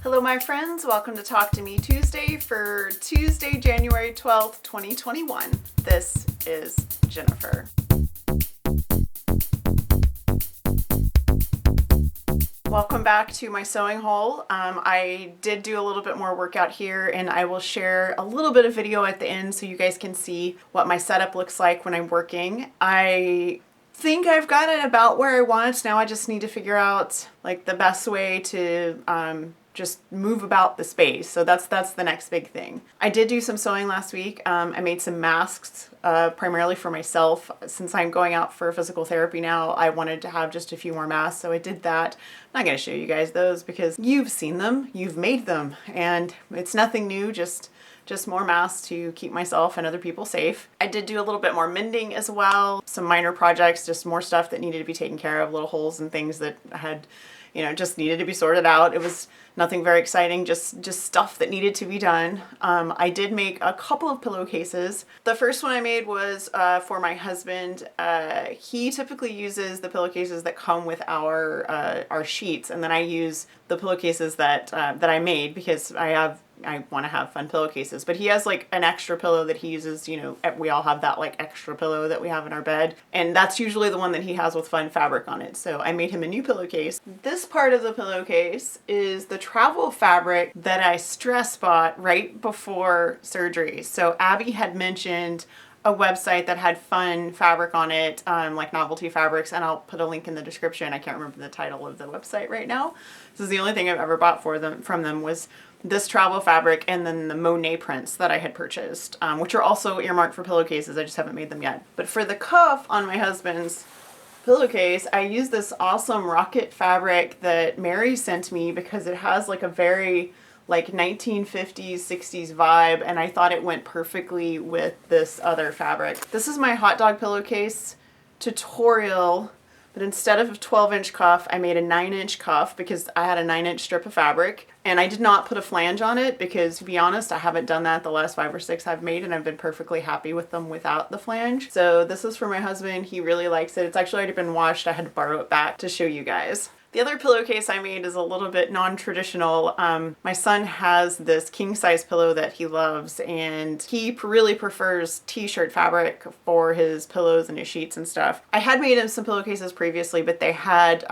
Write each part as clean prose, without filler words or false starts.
Hello my friends, welcome to Talk to Me Tuesday for Tuesday, January 12th, 2021. This is Jennifer. Welcome back to my sewing hole. I did do a little bit more work out here and I will share a little bit of video at the end so you guys can see what my setup looks like when I'm working. I think I've got it about where I want it. Now I just need to figure out like the best way to just move about the space. So that's the next big thing. I did do some sewing last week. I made some masks primarily for myself. Since I'm going out for physical therapy now, I wanted to have just a few more masks, so I did that. I'm not going to show you guys those because you've seen them, you've made them, and it's nothing new, just more masks to keep myself and other people safe. I did do a little bit more mending as well, some minor projects, just more stuff that needed to be taken care of, little holes and things that had, just needed to be sorted out. It was nothing very exciting, just stuff that needed to be done. I did make a couple of pillowcases. The first one I made was for my husband. He typically uses the pillowcases that come with our sheets, and then I use the pillowcases that I made because I want to have fun pillowcases. But he has like an extra pillow that he uses, we all have that like extra pillow that we have in our bed. And that's usually the one that he has with fun fabric on it. So I made him a new pillowcase. This part of the pillowcase is the travel fabric that I stress bought right before surgery. So Abby had mentioned a website that had fun fabric on it, like novelty fabrics, and I'll put a link in the description. I can't remember the title of the website right now. This is the only thing I've ever bought from them was this travel fabric and then the Monet prints that I had purchased, which are also earmarked for pillowcases. I just haven't made them yet. But for the cuff on my husband's pillowcase, I used this awesome rocket fabric that Mary sent me because it has like a very like 1950s, 60s vibe, and I thought it went perfectly with this other fabric. This is my Hot Dog Pillowcase Tutorial, but instead of a 12-inch cuff, I made a 9-inch cuff because I had a 9-inch strip of fabric, and I did not put a flange on it because, to be honest, I haven't done that the last 5 or 6 I've made, and I've been perfectly happy with them without the flange. So this is for my husband. He really likes it. It's actually already been washed. I had to borrow it back to show you guys. The other pillowcase I made is a little bit non-traditional. My son has this king-size pillow that he loves, and he really prefers t-shirt fabric for his pillows and his sheets and stuff. I had made him some pillowcases previously, but they had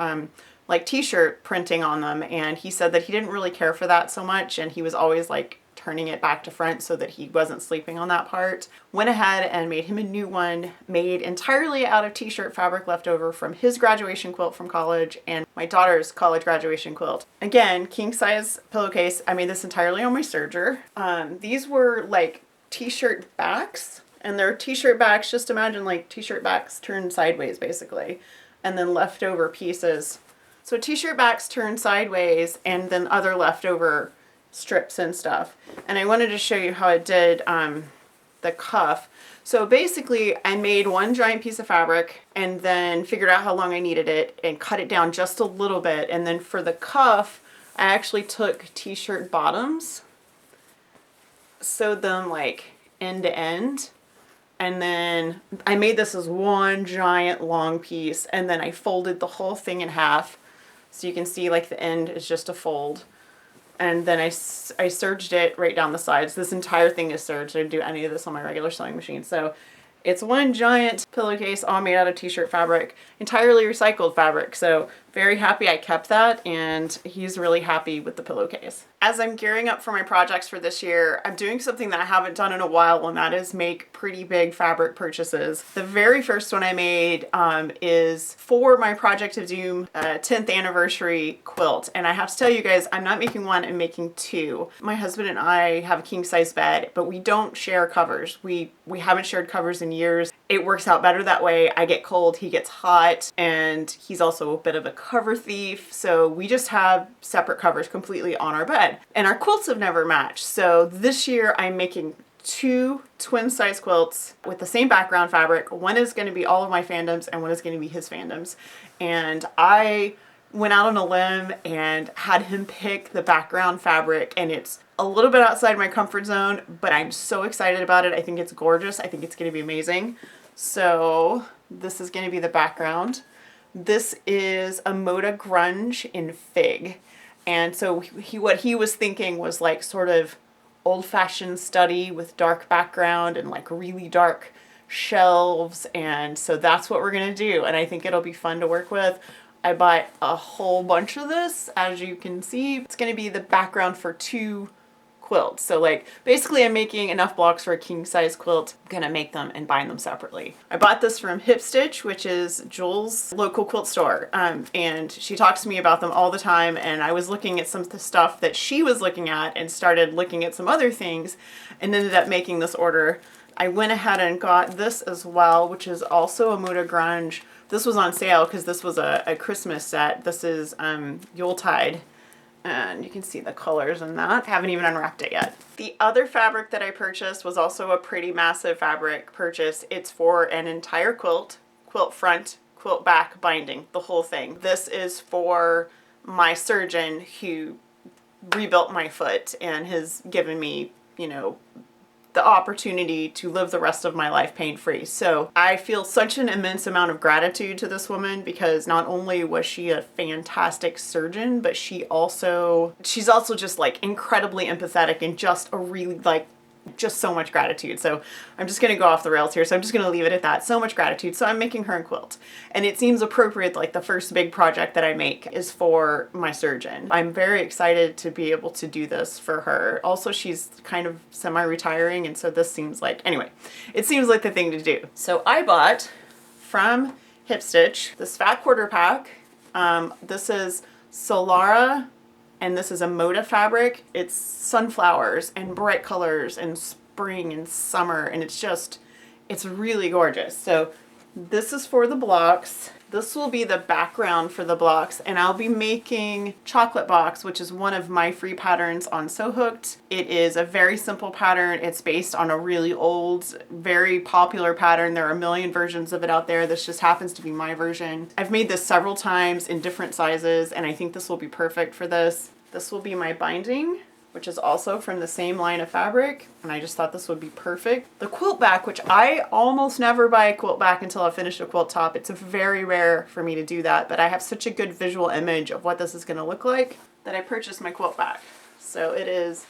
like t-shirt printing on them, and he said that he didn't really care for that so much, and he was always like turning it back to front so that he wasn't sleeping on that part. Went ahead and made him a new one made entirely out of t-shirt fabric left over from his graduation quilt from college and my daughter's college graduation quilt. Again, king size pillowcase. I made this entirely on my serger. These were like t-shirt backs, and they're t-shirt backs, just imagine like t-shirt backs turned sideways basically, and then leftover pieces. So t-shirt backs turned sideways and then other leftover strips and stuff. And I wanted to show you how it did the cuff. So basically I made one giant piece of fabric and then figured out how long I needed it and cut it down just a little bit. And then for the cuff, I actually took t-shirt bottoms, sewed them like end to end, and then I made this as one giant long piece, and then I folded the whole thing in half. So you can see like the end is just a fold. And then I serged it right down the sides. This entire thing is serged. I didn't do any of this on my regular sewing machine. So it's one giant pillowcase all made out of t-shirt fabric, entirely recycled fabric. So very happy I kept that, and he's really happy with the pillowcase. As I'm gearing up for my projects for this year, I'm doing something that I haven't done in a while, and that is make pretty big fabric purchases. The very first one I made is for my Project of Doom 10th anniversary quilt. And I have to tell you guys, I'm not making one, I'm making two. My husband and I have a king size bed, but we don't share covers. We haven't shared covers in years. It works out better that way. I get cold, he gets hot, and he's also a bit of a cover thief. So we just have separate covers completely on our bed. And our quilts have never matched. So this year I'm making two twin size quilts with the same background fabric. One is going to be all of my fandoms and one is going to be his fandoms. And I went out on a limb and had him pick the background fabric, and it's a little bit outside my comfort zone, but I'm so excited about it. I think it's gorgeous. I think it's going to be amazing. So this is going to be the background. This is a Moda Grunge in Fig. And so what he was thinking was like sort of old-fashioned study with dark background and like really dark shelves. And so that's what we're gonna do. And I think it'll be fun to work with. I bought a whole bunch of this, as you can see. It's gonna be the background for 2 quilts. So like basically I'm making enough blocks for a king size quilt. I'm gonna make them and bind them separately. I bought this from Hip Stitch, which is Jules' local quilt store. And she talks to me about them all the time, and I was looking at some of the stuff that she was looking at and started looking at some other things and ended up making this order. I went ahead and got this as well, which is also a Muda Grunge. This was on sale because this was a Christmas set. This is Yuletide. And you can see the colors in that. I haven't even unwrapped it yet. The other fabric that I purchased was also a pretty massive fabric purchase. It's for an entire quilt, quilt front, quilt back binding, the whole thing. This is for my surgeon who rebuilt my foot and has given me, you know, the opportunity to live the rest of my life pain-free. So I feel such an immense amount of gratitude to this woman, because not only was she a fantastic surgeon, but she's also just like incredibly empathetic and just a really like just so much gratitude. So I'm just going to go off the rails here. So I'm just going to leave it at that. So much gratitude. So I'm making her a quilt, and it seems appropriate. Like the first big project that I make is for my surgeon. I'm very excited to be able to do this for her. Also, she's kind of semi-retiring, and so this seems like, anyway, it seems like the thing to do. So I bought from Hip Stitch this fat quarter pack. This is Solara, and this is a Moda fabric. It's sunflowers and bright colors and spring and summer, and it's really gorgeous. So this is for the blocks. This will be the background for the blocks, and I'll be making Chocolate Box, which is one of my free patterns on Sew Hooked. It is a very simple pattern. It's based on a really old, very popular pattern. There are a million versions of it out there. This just happens to be my version. I've made this several times in different sizes, and I think this will be perfect for this. This will be my binding, which is also from the same line of fabric, and I just thought this would be perfect. The quilt back, which I almost never buy a quilt back until I finish a quilt top. It's very rare for me to do that, but I have such a good visual image of what this is going to look like that I purchased my quilt back. So it is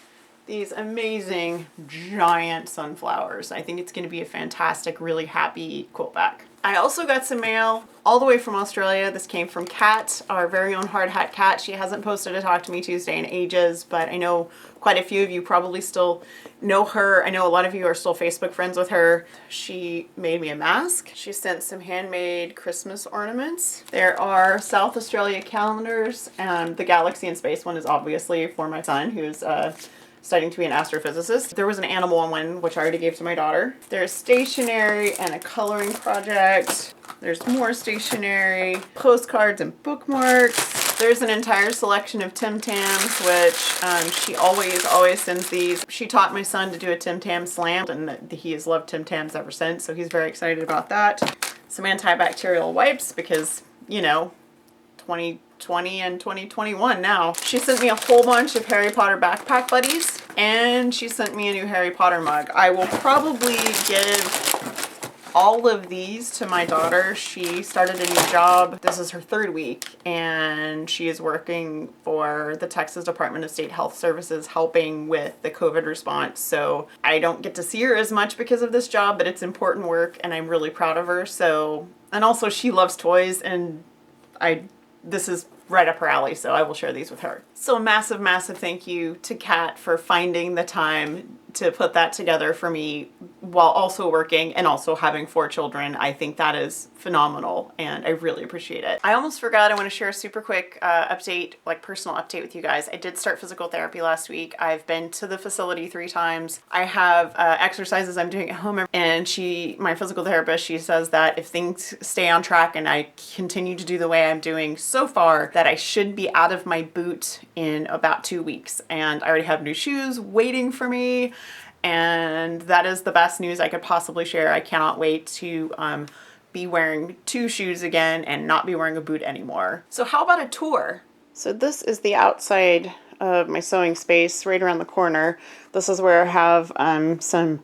these amazing giant sunflowers. I think it's going to be a fantastic, really happy quilt back. I also got some mail all the way from Australia. This came from Kat, our very own hard hat Kat. She hasn't posted a Talk to Me Tuesday in ages, but I know quite a few of you probably still know her. I know a lot of you are still Facebook friends with her. She made me a mask. She sent some handmade Christmas ornaments. There are South Australia calendars, and the Galaxy in Space one is obviously for my son, who's studying to be an astrophysicist. There was an animal one, which I already gave to my daughter. There's stationery and a coloring project. There's more stationery, postcards and bookmarks. There's an entire selection of Tim Tams, which she always sends these. She taught my son to do a Tim Tam slam, and he has loved Tim Tams ever since, so he's very excited about that. Some antibacterial wipes, because, you know, 2020 and 2021 now. She sent me a whole bunch of Harry Potter backpack buddies, and she sent me a new Harry Potter mug. I will probably give all of these to my daughter. She started a new job. This is her 3rd week, and she is working for the Texas Department of State Health Services, helping with the COVID response. So I don't get to see her as much because of this job, but it's important work, and I'm really proud of her. So, and also she loves toys, and this is right up her alley, so I will share these with her. So a massive, massive thank you to Kat for finding the time to put that together for me while also working and also having 4 children. I think that is phenomenal, and I really appreciate it. I almost forgot, I want to share a super quick update, like personal update with you guys. I did start physical therapy last week. I've been to the facility 3 times. I have exercises I'm doing at home, and my physical therapist, she says that if things stay on track and I continue to do the way I'm doing so far, that I should be out of my boot in about 2 weeks. And I already have new shoes waiting for me, and that is the best news I could possibly share. I cannot wait to be wearing 2 shoes again and not be wearing a boot anymore. So how about a tour? So this is the outside of my sewing space right around the corner. This is where I have some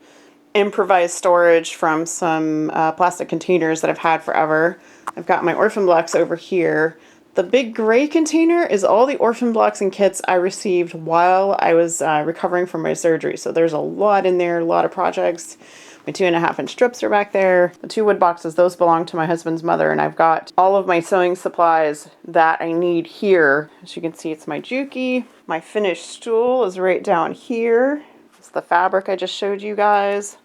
improvised storage from some plastic containers that I've had forever. I've got my orphan blocks over here. The big gray container is all the orphan blocks and kits I received while I was recovering from my surgery. So there's a lot in there, a lot of projects. My 2.5-inch strips are back there. The 2 wood boxes, those belong to my husband's mother, and I've got all of my sewing supplies that I need here. As you can see, it's my Juki. My finished stool is right down here. It's the fabric I just showed you guys.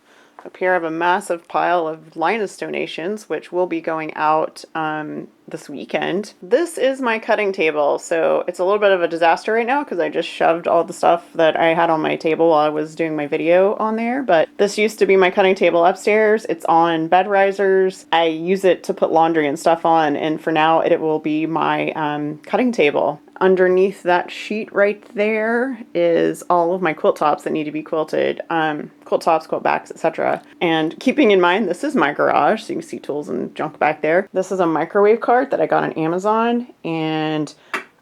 Up here I have a massive pile of Linus donations, which will be going out this weekend. This is my cutting table, so it's a little bit of a disaster right now because I just shoved all the stuff that I had on my table while I was doing my video on there, but this used to be my cutting table upstairs. It's on bed risers. I use it to put laundry and stuff on, and for now it will be my cutting table. Underneath that sheet right there is all of my quilt tops that need to be quilted, quilt tops, quilt backs, etc. And keeping in mind, this is my garage, so you can see tools and junk back there. This is a microwave cart that I got on Amazon, and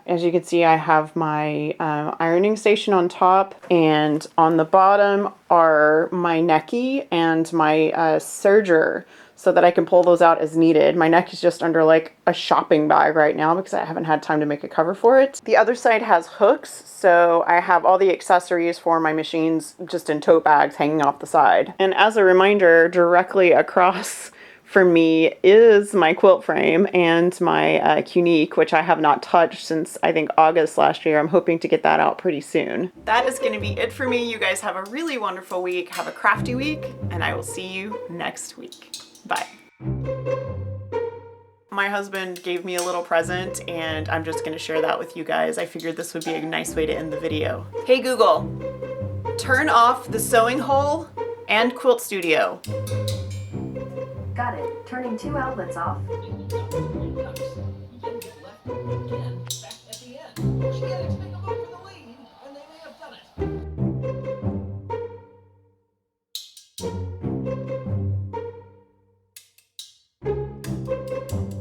as you can see, I have my ironing station on top, and on the bottom are my necky and my serger, so that I can pull those out as needed. My neck is just under like a shopping bag right now because I haven't had time to make a cover for it. The other side has hooks, so I have all the accessories for my machines just in tote bags hanging off the side. And as a reminder, directly across from me is my quilt frame and my Qnique, which I have not touched since I think August last year. I'm hoping to get that out pretty soon. That is going to be it for me. You guys have a really wonderful week. Have a crafty week, and I will see you next week. Bye. My husband gave me a little present, and I'm just going to share that with you guys. I figured this would be a nice way to end the video. Hey Google, turn off the sewing hole and quilt studio. Got it. Turning 2 outlets off. Back at the end. She had to take a vote for the lead, and they may have done it.